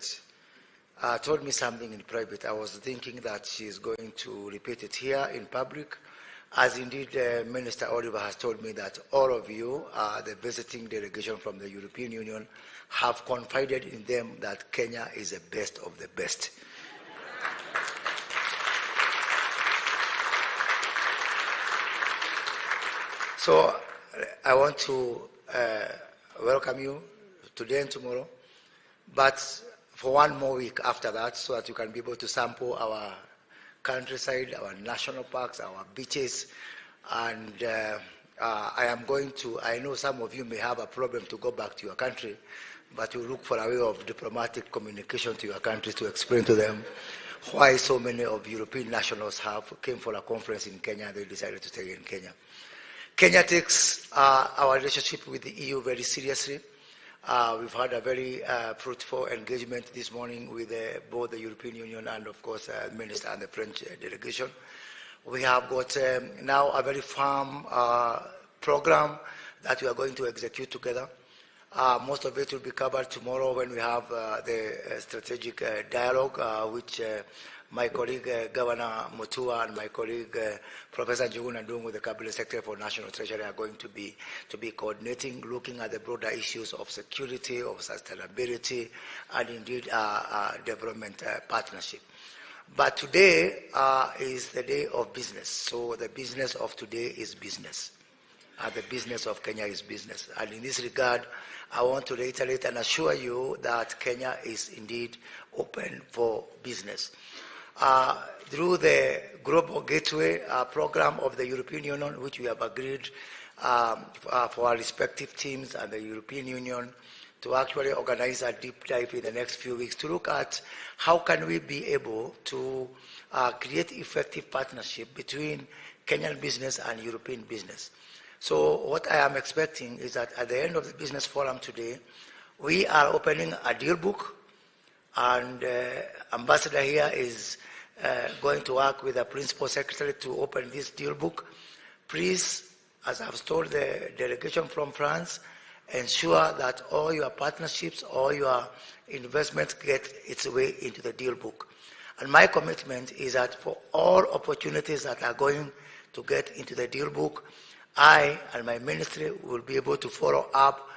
President told me something in private. I was thinking that she is going to repeat it here in public, as indeed Minister Oliver has told me that all of you, the visiting delegation from the European Union, have confided in them that Kenya is the best of the best. So I want to welcome you today and tomorrow, but for one more week after that, so that you can be able to sample our countryside, our national parks, our beaches, and I know some of you may have a problem to go back to your country, but you look for a way of diplomatic communication to your country to explain to them why so many of European nationals came for a conference in Kenya and they decided to stay in Kenya. Kenya takes our relationship with the EU very seriously. We've had a very fruitful engagement this morning with both the European Union and, of course, the Minister and the French delegation. We have got now a very firm program that we are going to execute together. Most of it will be covered tomorrow when we have the strategic dialogue, which my colleague Governor Mutua and my colleague Professor Njuguna Ndung'u, the Cabinet Secretary for National Treasury, are going to be coordinating, looking at the broader issues of security, of sustainability, and indeed development partnership. But today is the day of business. So the business of today is business. The business of Kenya is business. And in this regard, I want to reiterate and assure you that Kenya is indeed open for business. Through the Global Gateway program of the European Union, which we have agreed for our respective teams and the European Union to actually organize a deep dive in the next few weeks to look at how can we be able to create effective partnership between Kenyan business and European business. So what I am expecting is that at the end of the business forum today, we are opening a deal book, and Ambassador here is going to work with the Principal Secretary to open this deal book. Please, as I've told the delegation from France, ensure that all your partnerships, all your investments get its way into the deal book. And my commitment is that for all opportunities that are going to get into the deal book, I and my ministry will be able to follow up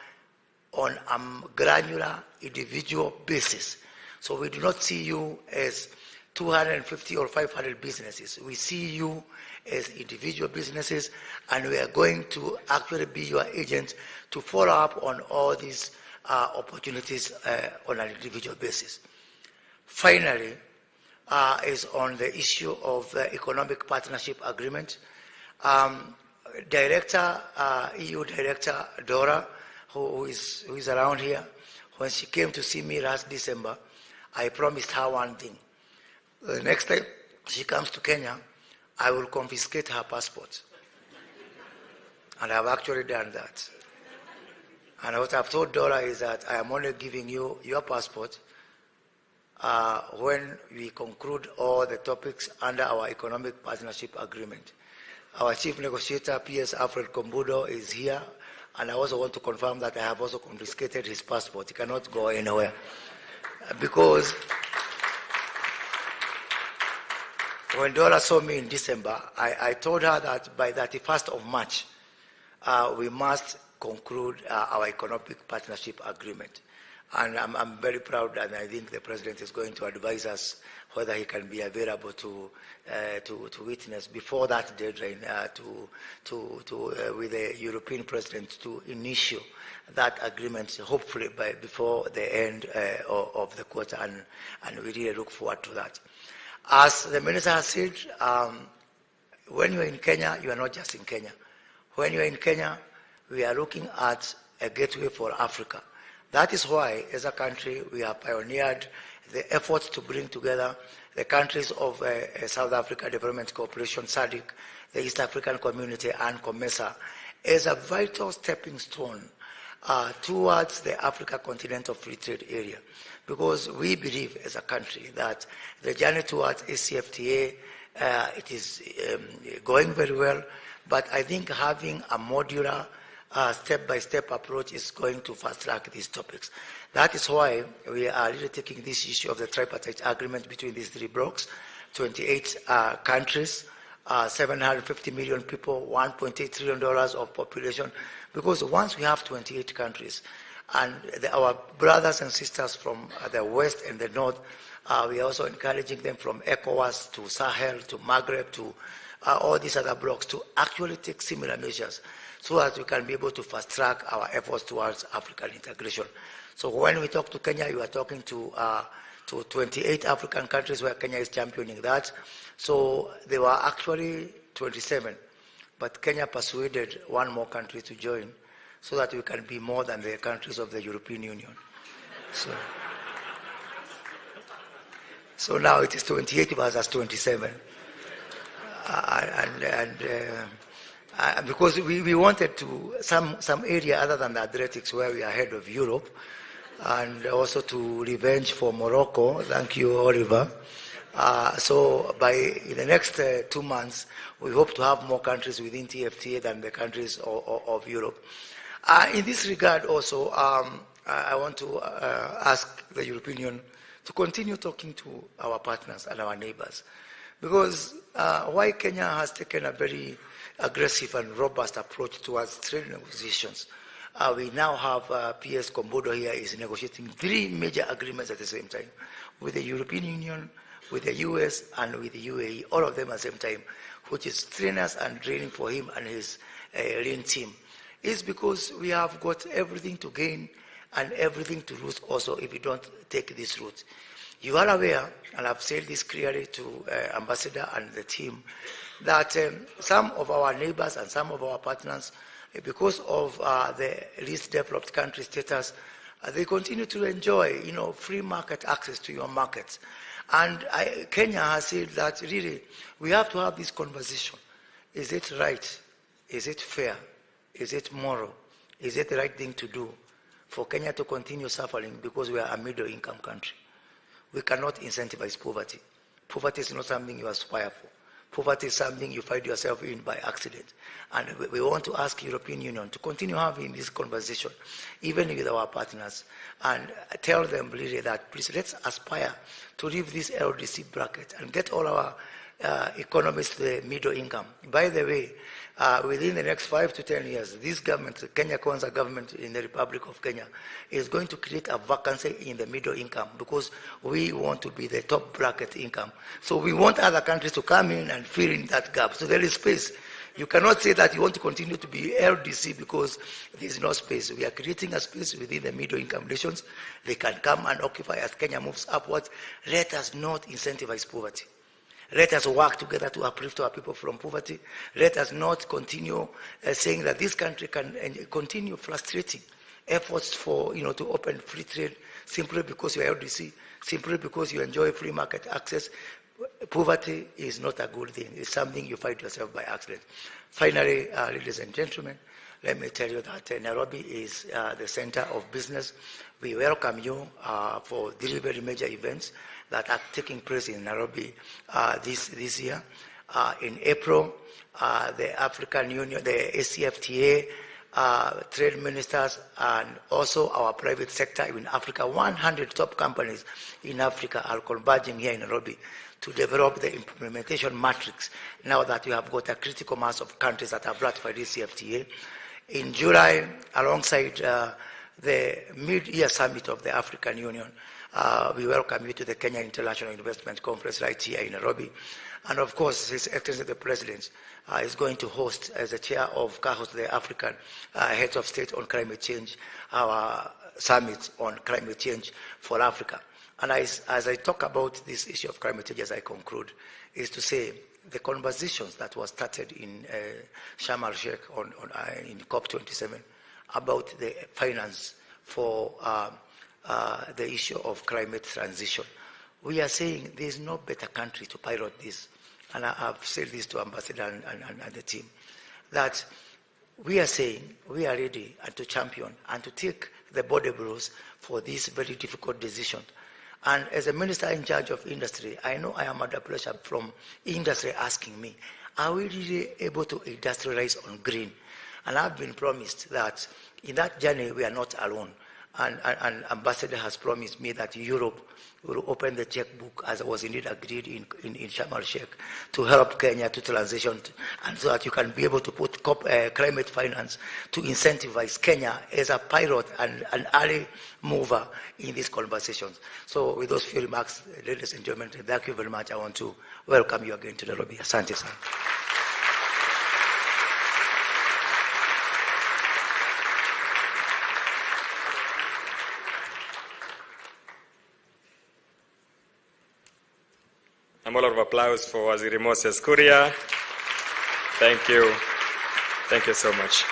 on a granular individual basis. So we do not see you as 250 or 500 businesses. We see you as individual businesses, and we are going to actually be your agent to follow up on all these opportunities on an individual basis. Finally, is on the issue of economic partnership agreement. EU Director Dora, who is around here, when she came to see me last December, I promised her one thing. The next time she comes to Kenya, I will confiscate her passport. And I've actually done that. And what I've told Dora is that I am only giving you your passport when we conclude all the topics under our economic partnership agreement. Our chief negotiator, PS Alfred Kombudo, is here, and I also want to confirm that I have also confiscated his passport. He cannot go anywhere. Because when Dora saw me in December, I told her that by 31st of March, we must conclude our economic partnership agreement. And I'm very proud, and I think the President is going to advise us whether he can be available to witness before that deadline with the European President to initiate that agreement, hopefully before the end of the quarter, and we really look forward to that. As the Minister has said, when you're in Kenya, you are not just in Kenya. When you're in Kenya, we are looking at a gateway for Africa. That is why, as a country, we have pioneered the efforts to bring together the countries of South Africa Development Cooperation, SADC, the East African Community, and COMESA, as a vital stepping stone towards the Africa Continental Free Trade Area. Because we believe, as a country, that the journey towards ACFTA, it is going very well, but I think having a modular step-by-step approach is going to fast-track these topics. That is why we are really taking this issue of the tripartite agreement between these three blocs, 28 countries, 750 million people, $1.8 trillion of population, because once we have 28 countries, and our brothers and sisters from the west and the north, we are also encouraging them from ECOWAS to Sahel to Maghreb to all these other blocs to actually take similar measures so that we can be able to fast-track our efforts towards African integration. So when we talk to Kenya, you are talking to 28 African countries where Kenya is championing that. So there were actually 27, but Kenya persuaded one more country to join so that we can be more than the countries of the European Union. So now it is 28 versus 27. Because we wanted to, some area other than the athletics where we are ahead of Europe, and also to revenge for Morocco. Thank you, Oliver. So in the next 2 months, we hope to have more countries within TFTA than the countries of Europe. In this regard also, I want to ask the European Union to continue talking to our partners and our neighbors. Because why Kenya has taken a very aggressive and robust approach towards trade negotiations, we now have PS Kombodo here is negotiating 3 major agreements at the same time, with the European Union, with the US, and with the UAE, all of them at the same time, which is strenuous and draining for him and his lean team. It's because we have got everything to gain and everything to lose also if we don't take this route. You are aware, and I've said this clearly to Ambassador and the team, that some of our neighbors and some of our partners, because of the least developed country status, they continue to enjoy, free market access to your markets. And Kenya has said that really we have to have this conversation. Is it right? Is it fair? Is it moral? Is it the right thing to do for Kenya to continue suffering because we are a middle-income country? We cannot incentivize poverty. Poverty is not something you aspire for. Poverty is something you find yourself in by accident. And we want to ask European Union to continue having this conversation, even with our partners, and tell them really that, please, let's aspire to leave this LDC bracket and get all our economies to the middle income. By the way, within the next 5 to 10 years, this government, the Kenya Kwanza government in the Republic of Kenya, is going to create a vacancy in the middle income because we want to be the top bracket income. So we want other countries to come in and fill in that gap. So there is space. You cannot say that you want to continue to be LDC because there is no space. We are creating a space within the middle income nations. They can come and occupy as Kenya moves upwards. Let us not incentivize poverty. Let us work together to uplift our people from poverty. Let us not continue saying that this country can continue frustrating efforts for, to open free trade simply because you are LDC, simply because you enjoy free market access. Poverty is not a good thing. It's something you find yourself by accident. Finally, ladies and gentlemen, let me tell you that Nairobi is the center of business. We welcome you for 3 very major events that are taking place in Nairobi this year. In April, the African Union, the ACFTA, trade ministers, and also our private sector in Africa, 100 top companies in Africa are converging here in Nairobi to develop the implementation matrix now that we have got a critical mass of countries that have ratified this CFTA. In July, alongside the mid-year summit of the African Union, we welcome you to the Kenya International Investment Conference right here in Nairobi. And of course, His Excellency the President is going to host, as the chair of CAHOS, the African Heads of State on Climate Change, our summit on climate change for Africa. And as I talk about this issue of climate change, as I conclude, is to say the conversations that were started in Sharm el-Sheikh in COP27 about the finance for the issue of climate transition. We are saying there is no better country to pilot this. And I've said this to Ambassador and the team, that we are saying we are ready and to champion and to take the body blows for this very difficult decision. And as a minister in charge of industry, I know I am under pressure from industry asking me, are we really able to industrialize on green? And I've been promised that in that journey we are not alone. And Ambassador has promised me that Europe will open the checkbook, as was indeed agreed in Sharm el-Sheikh, to help Kenya to transition, and so that you can be able to put climate finance to incentivize Kenya as a pilot and an early mover in these conversations. So with those few remarks, ladies and gentlemen, thank you very much. I want to welcome you again to Nairobi. Asante sana. A round of applause for Waziri Moses Kuria. Thank you. Thank you so much.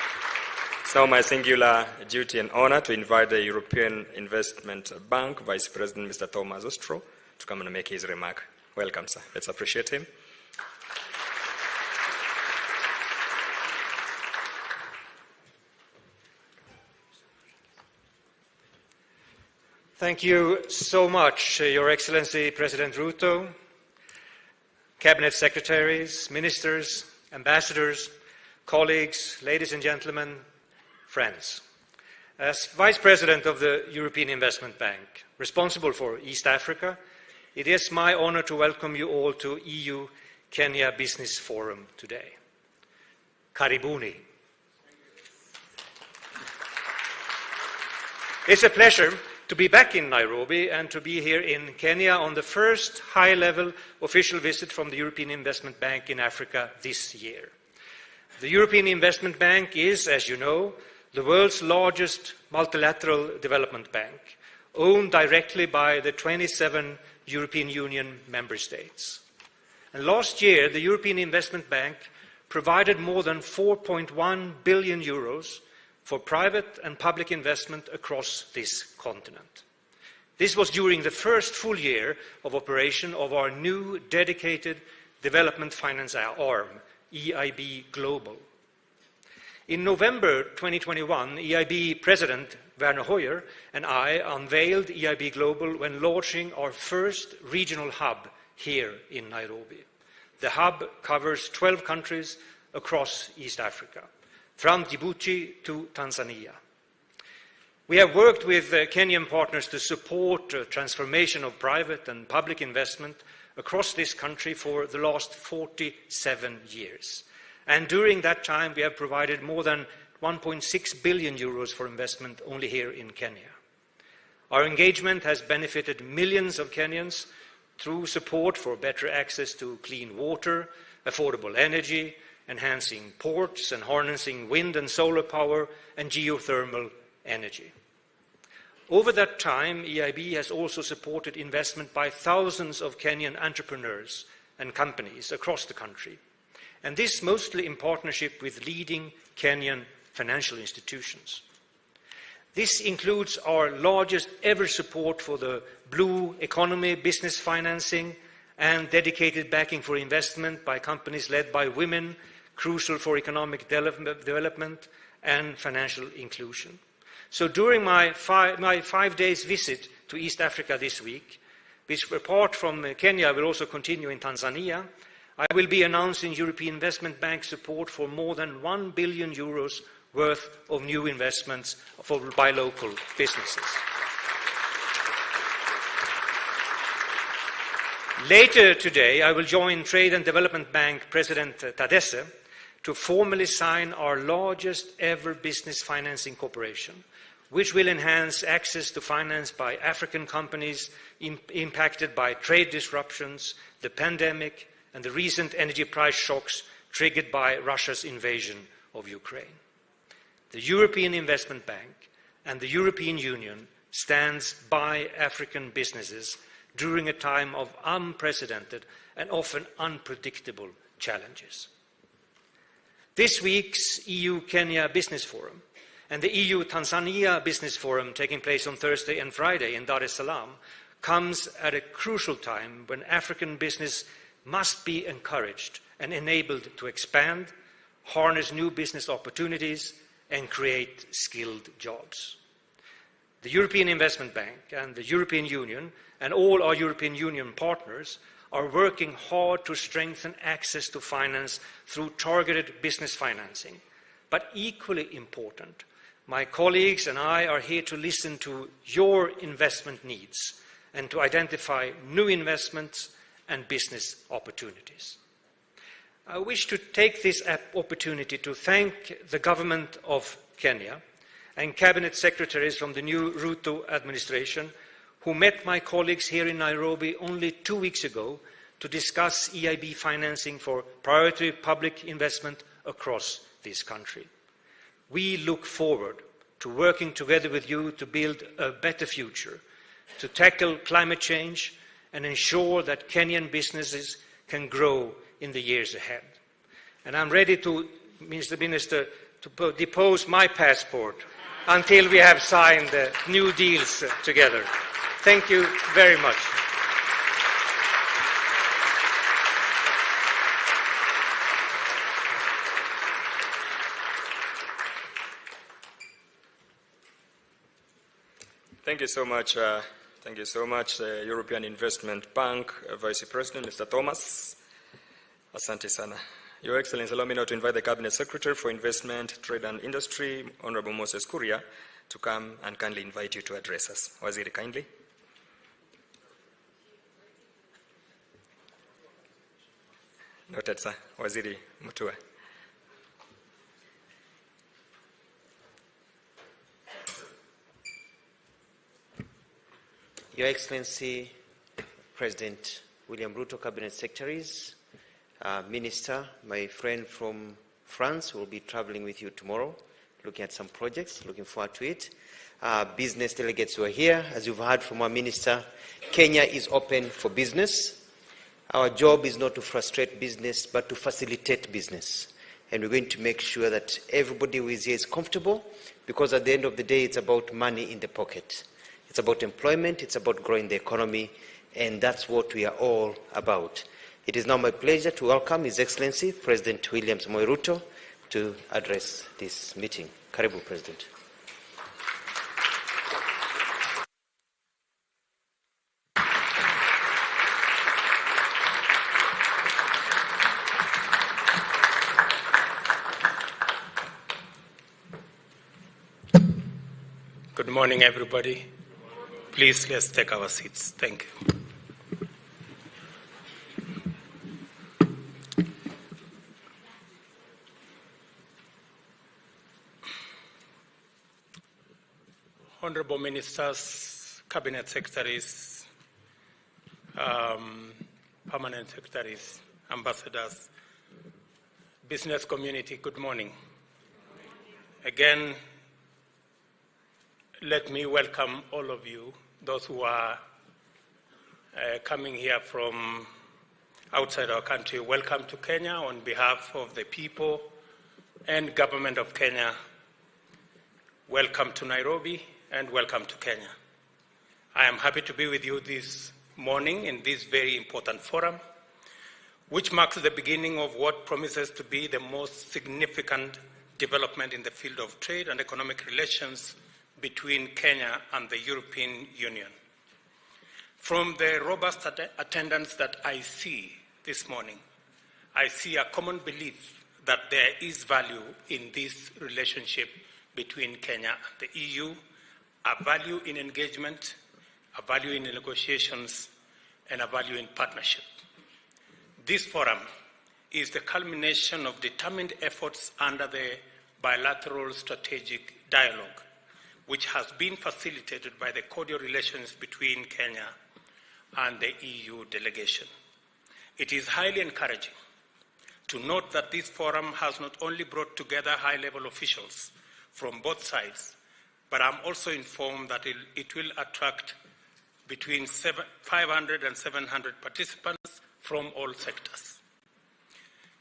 It's now my singular duty and honor to invite the European Investment Bank Vice President, Mr. Thomas Ostro, to come and make his remark. Welcome, sir. Let's appreciate him. Thank you so much, Your Excellency President Ruto, Cabinet Secretaries, Ministers, Ambassadors, colleagues, ladies and gentlemen, friends. As Vice President of the European Investment Bank, responsible for East Africa, it is my honor to welcome you all to EU-Kenya Business Forum today. Karibuni. It's a pleasure to be back in Nairobi and to be here in Kenya on the first high-level official visit from the European Investment Bank in Africa this year. The European Investment Bank is, as you know, the world's largest multilateral development bank, owned directly by the 27 European Union member states. And last year, the European Investment Bank provided more than 4.1 billion euros for private and public investment across this continent. This was during the first full year of operation of our new dedicated development finance arm, EIB Global. In November 2021, EIB President Werner Hoyer and I unveiled EIB Global when launching our first regional hub here in Nairobi. The hub covers 12 countries across East Africa, from Djibouti to Tanzania. We have worked with Kenyan partners to support transformation of private and public investment across this country for the last 47 years. And during that time, we have provided more than 1.6 billion euros for investment only here in Kenya. Our engagement has benefited millions of Kenyans through support for better access to clean water, affordable energy, enhancing ports and harnessing wind and solar power and geothermal energy. Over that time, EIB has also supported investment by thousands of Kenyan entrepreneurs and companies across the country, and this mostly in partnership with leading Kenyan financial institutions. This includes our largest ever support for the blue economy business financing and dedicated backing for investment by companies led by women, crucial for economic development and financial inclusion. So during my 5 days visit to East Africa this week, which apart from Kenya will also continue in Tanzania, I will be announcing European Investment Bank support for more than 1 billion euros worth of new investments by local businesses. Later today, I will join Trade and Development Bank President Tadesse to formally sign our largest ever business financing cooperation, which will enhance access to finance by African companies impacted by trade disruptions, the pandemic, and the recent energy price shocks triggered by Russia's invasion of Ukraine. The European Investment Bank and the European Union stands by African businesses during a time of unprecedented and often unpredictable challenges. This week's EU-Kenya Business Forum and the EU-Tanzania Business Forum taking place on Thursday and Friday in Dar es Salaam comes at a crucial time when African business must be encouraged and enabled to expand, harness new business opportunities, and create skilled jobs. The European Investment Bank and the European Union and all our European Union partners are working hard to strengthen access to finance through targeted business financing, But equally important, my colleagues and I are here to listen to your investment needs and to identify new investments and business opportunities. I wish to take this opportunity to thank the government of Kenya and cabinet secretaries from the new Ruto administration who met my colleagues here in Nairobi only 2 weeks ago to discuss EIB financing for priority public investment across this country. We look forward to working together with you to build a better future, to tackle climate change and ensure that Kenyan businesses can grow in the years ahead. And I'm ready to, Mr. Minister, to depose my passport until we have signed the new deals together. Thank you very much. Thank you so much. Thank you so much, European Investment Bank Vice President, Mr. Thomas. Asante sana. Your Excellency, allow me now to invite the Cabinet Secretary for Investment, Trade and Industry, Honorable Moses Kuria, to come and kindly invite you to address us. Waziri, kindly. Noted, sir. Waziri Mutua. Your Excellency, President William Ruto, Cabinet Secretaries, Minister, my friend from France will be traveling with you tomorrow, looking at some projects, looking forward to it. Business delegates who are here, as you've heard from our Minister, Kenya is open for business. Our job is not to frustrate business, but to facilitate business. And we're going to make sure that everybody who is here is comfortable, because at the end of the day, it's about money in the pocket. It's about employment, it's about growing the economy, and that's what we are all about. It is now my pleasure to welcome His Excellency, President William Samoei Ruto, to address this meeting. Karibu, President. Good morning, everybody. Please, let's take our seats. Thank you. Honorable Ministers, Cabinet Secretaries, Permanent Secretaries, Ambassadors, business community, good morning. Again, let me welcome all of you, those who are coming here from outside our country. Welcome to Kenya on behalf of the people and government of Kenya. Welcome to Nairobi and welcome to Kenya. I am happy to be with you this morning in this very important forum, which marks the beginning of what promises to be the most significant development in the field of trade and economic relations between Kenya and the European Union. From the robust attendance that I see this morning, I see a common belief that there is value in this relationship between Kenya and the EU, a value in engagement, a value in negotiations, and a value in partnership. This forum is the culmination of determined efforts under the bilateral strategic dialogue, which has been facilitated by the cordial relations between Kenya and the EU delegation. It is highly encouraging to note that this forum has not only brought together high-level officials from both sides, but I'm also informed that it will attract between 500 and 700 participants from all sectors.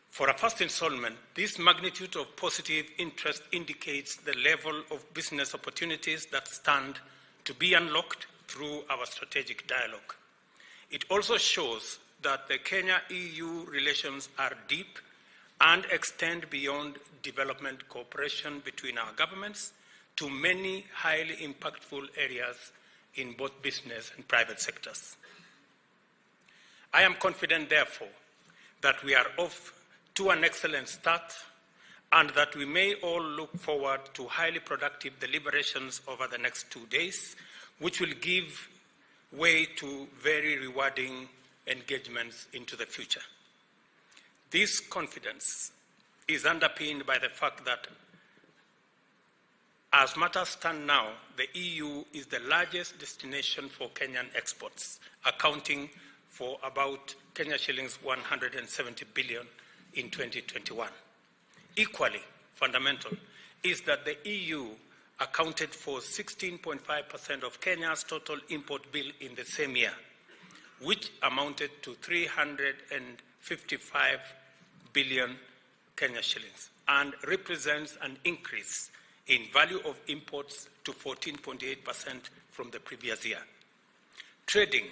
For a first installment, this magnitude of positive interest indicates the level of business opportunities that stand to be unlocked through our strategic dialogue. It also shows that the Kenya-EU relations are deep and extend beyond development cooperation between our governments to many highly impactful areas in both business and private sectors. I am confident, therefore, that we are off to an excellent start and that we may all look forward to highly productive deliberations over the next 2 days, which will give way to very rewarding engagements into the future. This confidence is underpinned by the fact that, as matters stand now, the EU is the largest destination for Kenyan exports, accounting for about Kenya shillings 170 billion in 2021. Equally fundamental is that the EU accounted for 16.5% of Kenya's total import bill in the same year, which amounted to 355 billion Kenya shillings, and represents an increase in value of imports to 14.8% from the previous year. Trading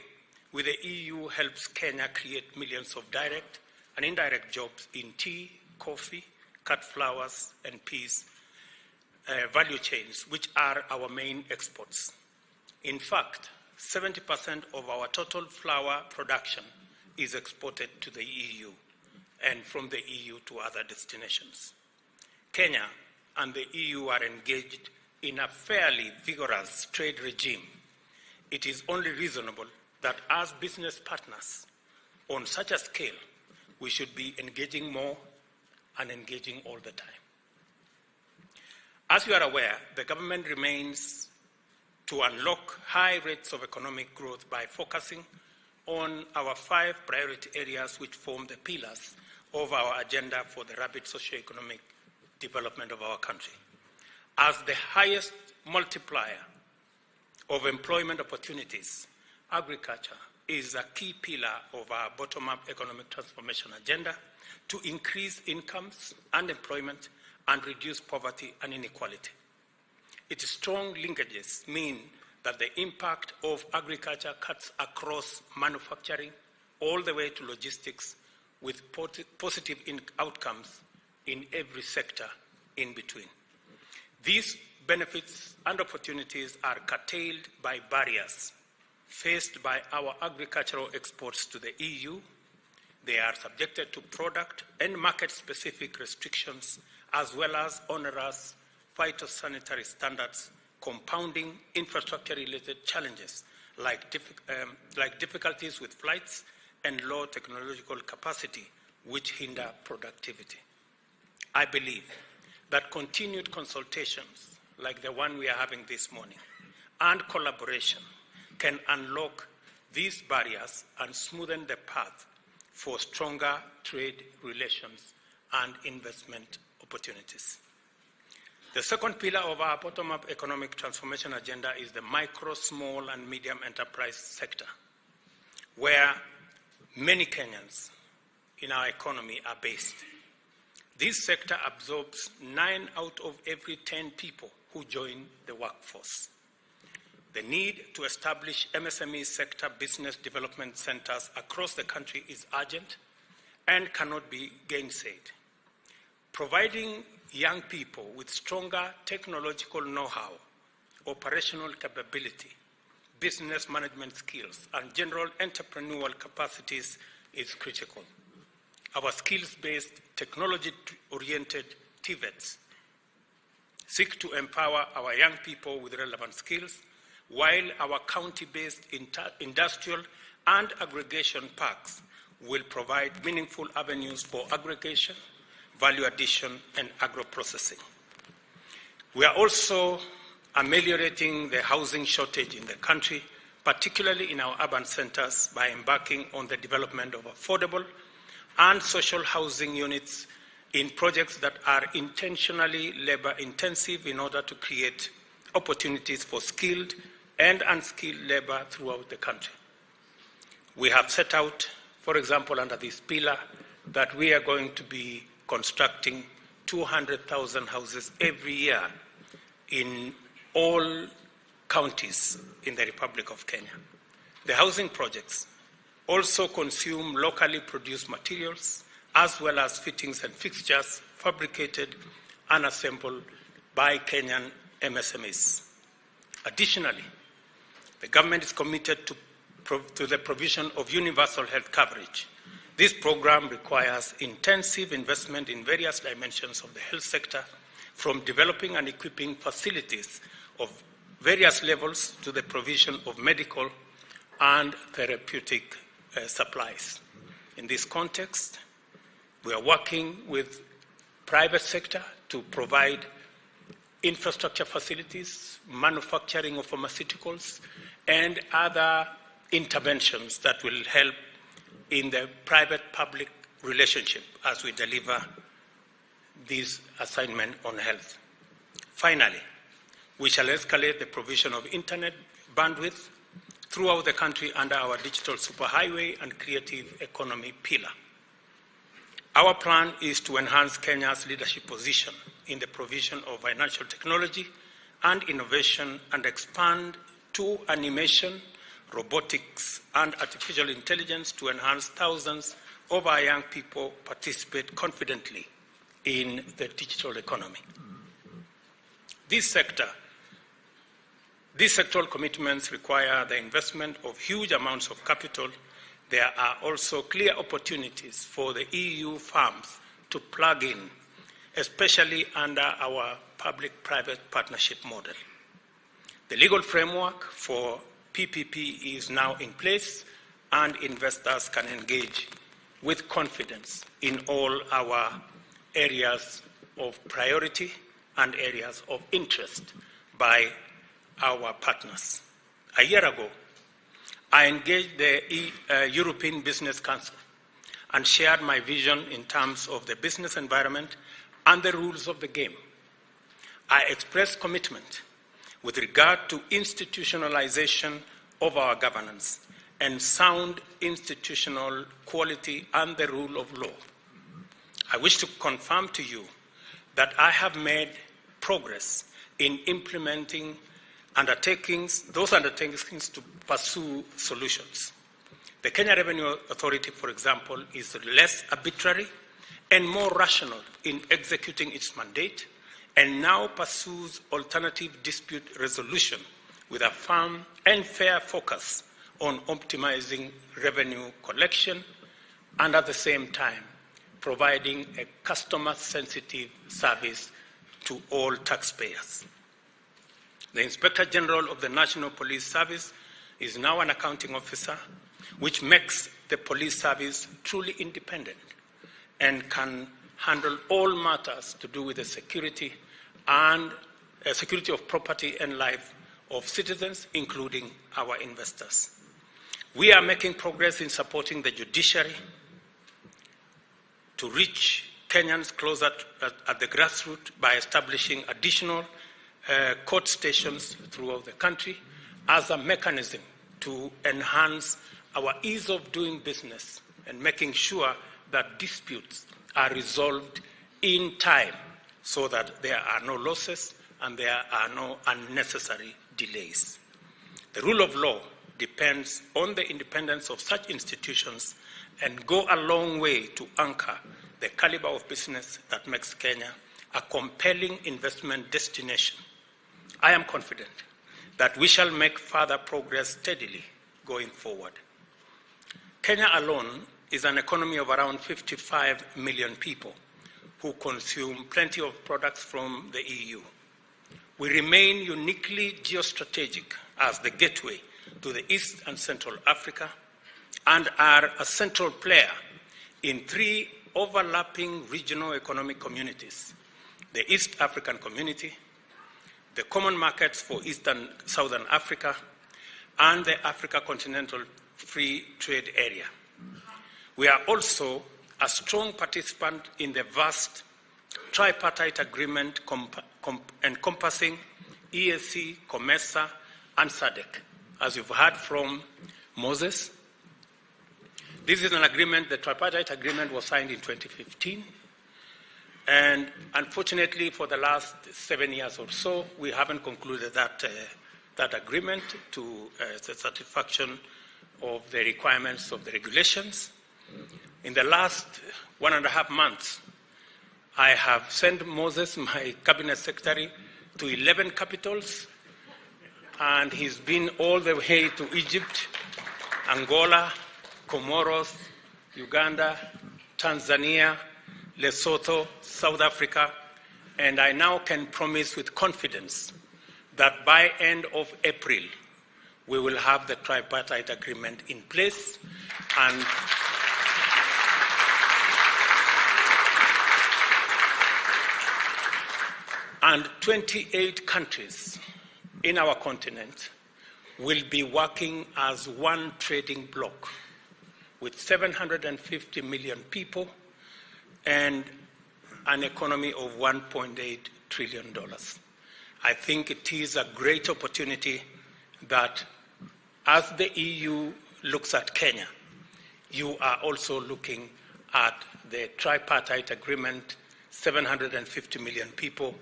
with the EU helps Kenya create millions of direct and indirect jobs in tea, coffee, cut flowers, and peas value chains, which are our main exports. In fact, 70% of our total flour production is exported to the EU and from the EU to other destinations. Kenya and the EU are engaged in a fairly vigorous trade regime. It is only reasonable that as business partners on such a scale, we should be engaging more and engaging all the time. As you are aware, the government remains to unlock high rates of economic growth by focusing on our 5 priority areas which form the pillars of our agenda for the rapid socio-economic development of our country. As the highest multiplier of employment opportunities, agriculture is a key pillar of our bottom-up economic transformation agenda to increase incomes and employment and reduce poverty and inequality. Its strong linkages mean that the impact of agriculture cuts across manufacturing all the way to logistics, with positive outcomes in every sector in between. These benefits and opportunities are curtailed by barriers faced by our agricultural exports to the EU. They are subjected to product and market-specific restrictions, as well as onerous phytosanitary standards, compounding infrastructure-related challenges like difficulties with flights and low technological capacity, which hinder productivity. I believe that continued consultations, like the one we are having this morning, and collaboration can unlock these barriers and smoothen the path for stronger trade relations and investment opportunities. The second pillar of our bottom-up economic transformation agenda is the micro, small, and medium enterprise sector, where many Kenyans in our economy are based. This sector absorbs 9 out of every 10 people who join the workforce. The need to establish MSME sector business development centers across the country is urgent and cannot be gainsaid. Providing young people with stronger technological know-how, operational capability, business management skills, and general entrepreneurial capacities is critical. Our skills-based, technology-oriented TVETs seek to empower our young people with relevant skills, while our county-based industrial and aggregation parks will provide meaningful avenues for aggregation, value addition, and agro-processing. We are also ameliorating the housing shortage in the country, particularly in our urban centers, by embarking on the development of affordable and social housing units in projects that are intentionally labor-intensive in order to create opportunities for skilled and unskilled labor throughout the country. We have set out, for example, under this pillar, that we are going to be constructing 200,000 houses every year in all counties in the Republic of Kenya. The housing projects also consume locally produced materials, as well as fittings and fixtures fabricated and assembled by Kenyan MSMEs. Additionally, the government is committed to the provision of universal health coverage. This program requires intensive investment in various dimensions of the health sector, from developing and equipping facilities of various levels to the provision of medical and therapeutic supplies. In this context, we are working with private sector to provide infrastructure facilities, manufacturing of pharmaceuticals, and other interventions that will help in the private-public relationship as we deliver this assignment on health. Finally, we shall escalate the provision of internet bandwidth throughout the country under our digital superhighway and creative economy pillar. Our plan is to enhance Kenya's leadership position in the provision of financial technology and innovation and expand to animation, robotics, and artificial intelligence to enhance thousands of our young people participate confidently in the digital economy. These sectoral commitments require the investment of huge amounts of capital. There are also clear opportunities for the EU firms to plug in, especially under our public-private partnership model. The legal framework for PPP is now in place, and investors can engage with confidence in all our areas of priority and areas of interest by our partners. A year ago, I engaged the European Business Council and shared my vision in terms of the business environment and the rules of the game. I expressed commitment with regard to institutionalization of our governance and sound institutional quality and the rule of law. I wish to confirm to you that I have made progress in implementing those undertakings to pursue solutions. The Kenya Revenue Authority, for example, is less arbitrary and more rational in executing its mandate, and now pursues alternative dispute resolution with a firm and fair focus on optimizing revenue collection and at the same time providing a customer-sensitive service to all taxpayers. The Inspector General of the National Police Service is now an accounting officer, which makes the police service truly independent and can handle all matters to do with the security of property and life of citizens, including our investors. We are making progress in supporting the judiciary to reach Kenyans closer at the grassroots by establishing additional court stations throughout the country as a mechanism to enhance our ease of doing business and making sure that disputes are resolved in time so that there are no losses and there are no unnecessary delays. The rule of law depends on the independence of such institutions and go a long way to anchor the caliber of business that makes Kenya a compelling investment destination. I am confident that we shall make further progress steadily going forward. Kenya alone is an economy of around 55 million people who consume plenty of products from the EU. We remain uniquely geostrategic as the gateway to the East and Central Africa and are a central player in 3 overlapping regional economic communities: the East African Community, the Common Markets for East and Southern Africa, and the Africa Continental Free Trade Area. We are also a strong participant in the vast tripartite agreement encompassing EAC, COMESA, and SADC. As you've heard from Moses, this is an agreement, the tripartite agreement was signed in 2015, and unfortunately for the last 7 years or so, we haven't concluded that agreement to the satisfaction of the requirements of the regulations. In the last 1.5 months, I have sent Moses, my cabinet secretary, to 11 capitals, and he's been all the way to Egypt, Angola, Comoros, Uganda, Tanzania, Lesotho, South Africa, and I now can promise with confidence that by end of April, we will have the tripartite agreement in place, and 28 countries in our continent will be working as one trading bloc with 750 million people and an economy of $1.8 trillion. I think it is a great opportunity that as the EU looks at Kenya, you are also looking at the tripartite agreement, 750 million people,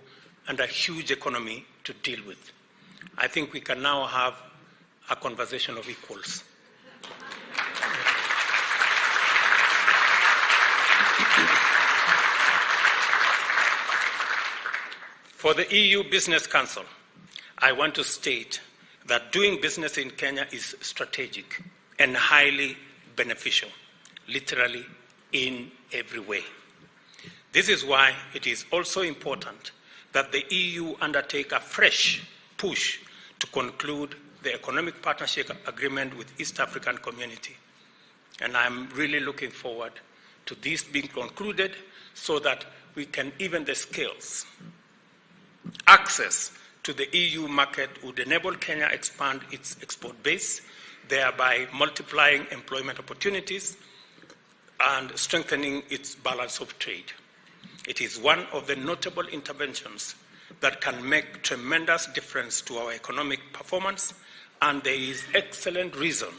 and a huge economy to deal with. I think we can now have a conversation of equals. For the EU Business Council, I want to state that doing business in Kenya is strategic and highly beneficial, literally in every way. This is why it is also important that the EU undertake a fresh push to conclude the Economic Partnership Agreement with East African Community. And I'm really looking forward to this being concluded so that we can even the scales. Access to the EU market would enable Kenya expand its export base, thereby multiplying employment opportunities and strengthening its balance of trade. It is one of the notable interventions that can make tremendous difference to our economic performance, and there is excellent reason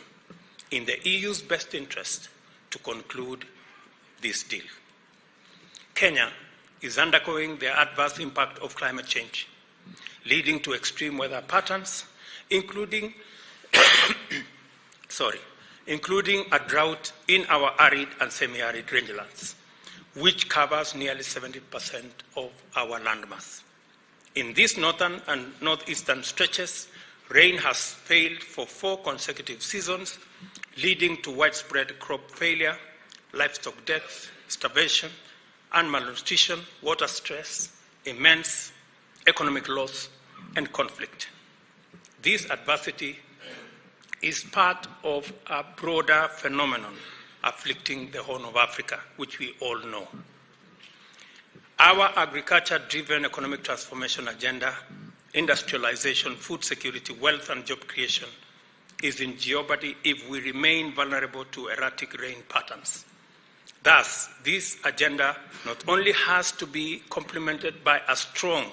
in the EU's best interest to conclude this deal. Kenya is undergoing the adverse impact of climate change, leading to extreme weather patterns, including a drought in our arid and semi-arid rangelands, which covers nearly 70% of our landmass. In these northern and northeastern stretches, rain has failed for 4 consecutive seasons, leading to widespread crop failure, livestock deaths, starvation, and malnutrition, water stress, immense economic loss, and conflict. This adversity is part of a broader phenomenon afflicting the Horn of Africa, which we all know. Our agriculture-driven economic transformation agenda, industrialization, food security, wealth, and job creation is in jeopardy if we remain vulnerable to erratic rain patterns. Thus, this agenda not only has to be complemented by a strong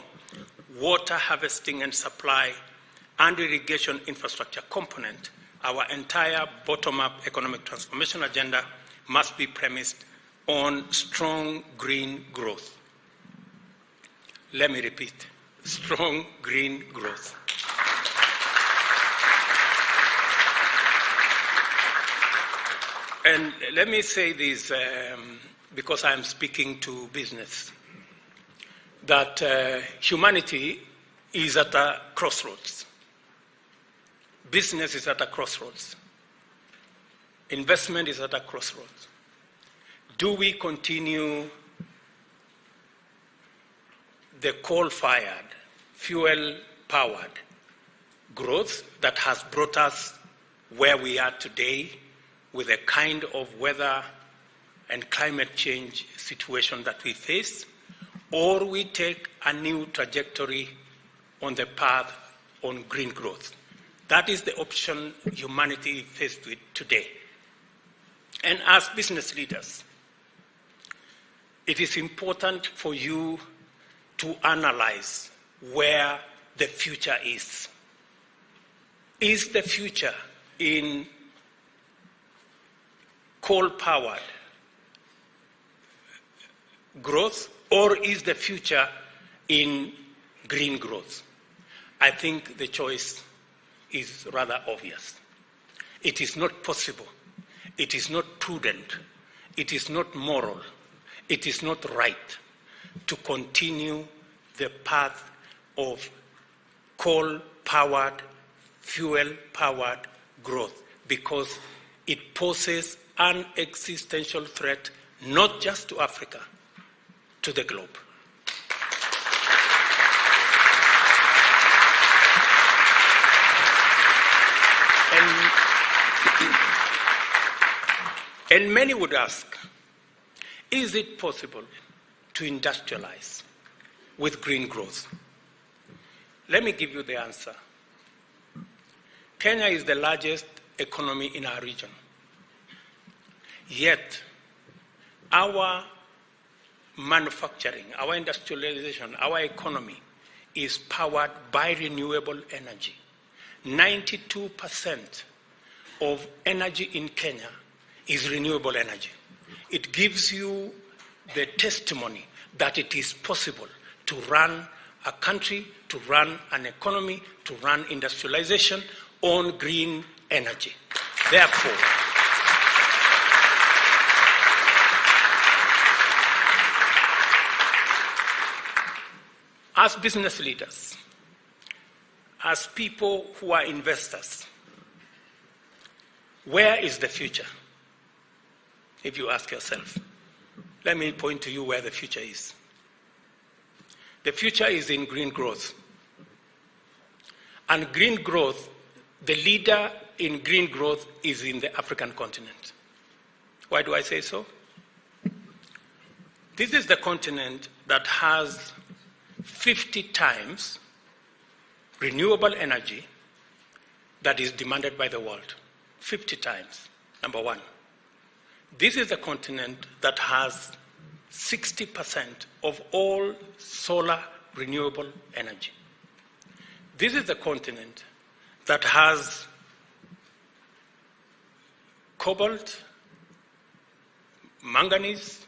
water harvesting and supply and irrigation infrastructure component, our entire bottom-up economic transformation agenda must be premised on strong green growth. Let me repeat, strong green growth. And let me say this, because I'm speaking to business, that humanity is at a crossroads. Business is at a crossroads. Investment is at a crossroads. Do we continue the coal-fired, fuel-powered growth that has brought us where we are today with the kind of weather and climate change situation that we face, or we take a new trajectory on the path on green growth? That is the option humanity is faced with today. And as business leaders, it is important for you to analyze where the future is. Is the future in coal-powered growth, or is the future in green growth? I think the choice is rather obvious. It is not possible. It is not prudent. It is not moral. It is not right to continue the path of coal-powered, fuel-powered growth, because it poses an existential threat, not just to Africa, to the globe. And many would ask, is it possible to industrialize with green growth? Let me give you the answer. Kenya is the largest economy in our region. Yet, our manufacturing, our industrialization, our economy is powered by renewable energy. 92% of energy in Kenya is renewable energy. It gives you the testimony that it is possible to run a country, to run an economy, to run industrialization on green energy. Therefore, as business leaders, as people who are investors, where is the future? If you ask yourself, let me point to you where the future is. The future is in green growth. And green growth, the leader in green growth is in the African continent. Why do I say so? This is the continent that has 50 times renewable energy that is demanded by the world. 50 times, number one. This is a continent that has 60% of all solar renewable energy. This is the continent that has cobalt, manganese,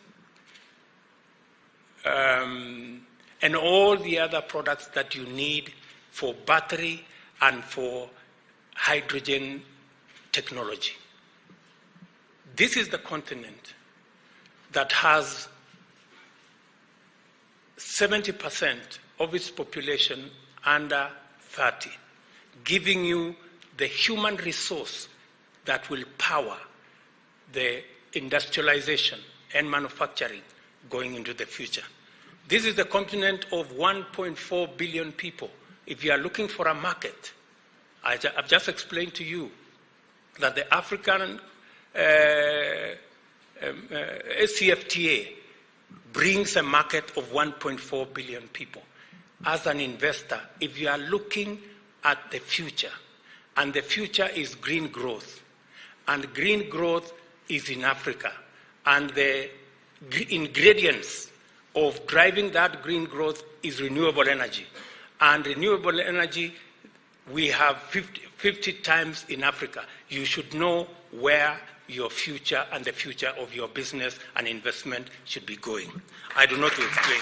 and all the other products that you need for battery and for hydrogen technology. This is the continent that has 70% of its population under 30, giving you the human resource that will power the industrialization and manufacturing going into the future. This is the continent of 1.4 billion people. If you are looking for a market, I've just explained to you that the African CFTA brings a market of 1.4 billion people. As an investor, if you are looking at the future, and the future is green growth, and green growth is in Africa, and the ingredients of driving that green growth is renewable energy. And renewable energy, we have 50 times in Africa. You should know where your future and the future of your business and investment should be going. I do not explain.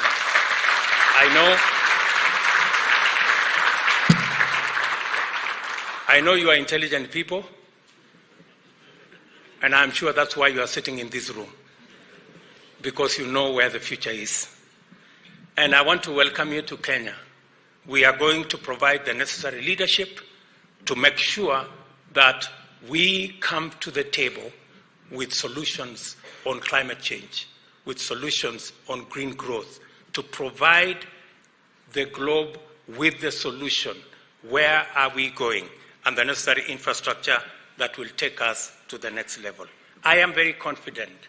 I know you are intelligent people, and I'm sure that's why you are sitting in this room, because you know where the future is. And I want to welcome you to Kenya. We are going to provide the necessary leadership to make sure that we come to the table with solutions on climate change, with solutions on green growth, to provide the globe with the solution. Where are we going? And the necessary infrastructure that will take us to the next level. I am very confident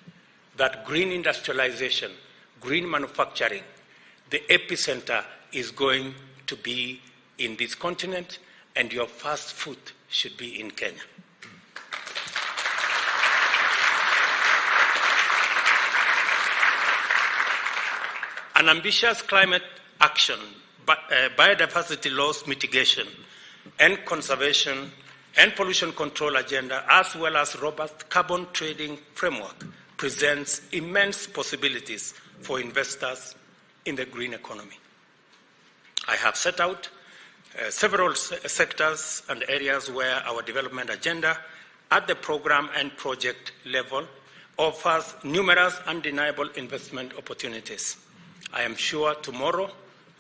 that green industrialization, green manufacturing, the epicenter is going to be in this continent, and your first foot should be in Kenya. An ambitious climate action, biodiversity loss mitigation and conservation and pollution control agenda, as well as robust carbon trading framework, presents immense possibilities for investors in the green economy. I have set out several sectors and areas where our development agenda at the program and project level offers numerous undeniable investment opportunities. I am sure tomorrow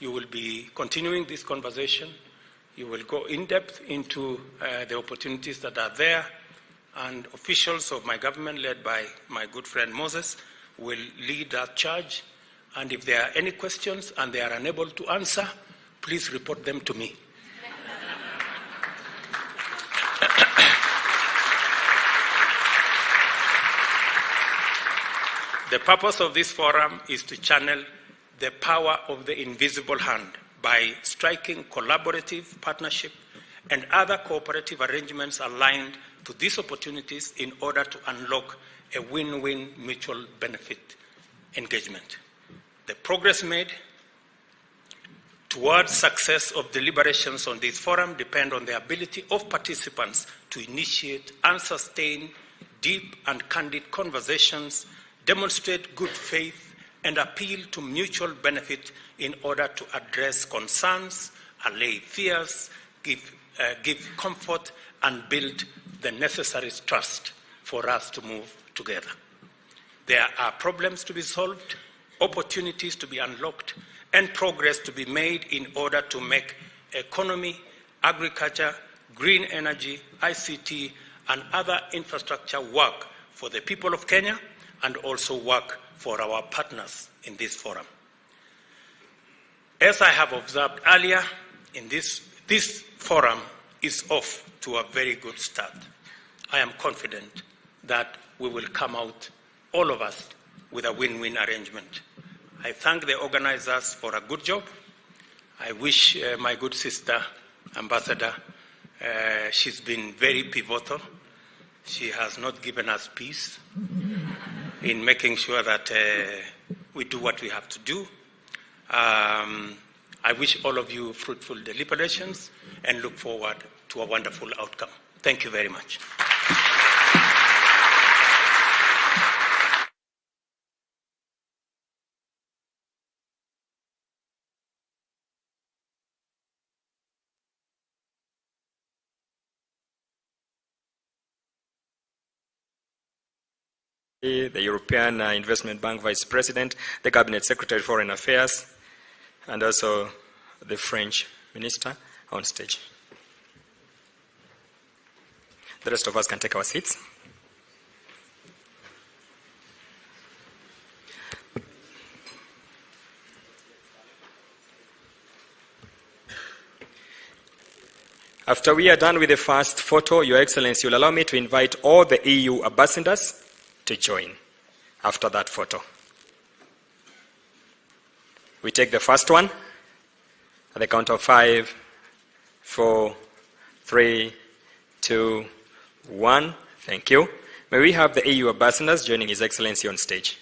you will be continuing this conversation. You will go in depth into the opportunities that are there, and officials of my government, led by my good friend Moses, will lead that charge. And if there are any questions and they are unable to answer, please report them to me. The purpose of this forum is to channel the power of the invisible hand by striking collaborative partnership and other cooperative arrangements aligned to these opportunities in order to unlock a win-win mutual benefit engagement. The progress made towards success of deliberations on this forum depend on the ability of participants to initiate and sustain deep and candid conversations, demonstrate good faith, and appeal to mutual benefit in order to address concerns, allay fears, give comfort, and build the necessary trust for us to move together. There are problems to be solved, opportunities to be unlocked, and progress to be made in order to make economy, agriculture, green energy, ICT, and other infrastructure work for the people of Kenya and also work for our partners in this forum. As I have observed earlier, in this forum is off to a very good start. I am confident that we will come out, all of us, with a win-win arrangement. I thank the organizers for a good job. I wish my good sister, Ambassador, she's been very pivotal. She has not given us peace in making sure that we do what we have to do. I wish all of you fruitful deliberations and look forward to a wonderful outcome. Thank you very much. The European Investment Bank Vice President, the Cabinet Secretary for Foreign Affairs, and also the French Minister on stage. The rest of us can take our seats. After we are done with the first photo, Your Excellency will allow me to invite all the EU ambassadors to join after that photo. We take the first one at the count of 5, 4, 3, 2, 1. Thank you. May we have the EU ambassadors joining His Excellency on stage.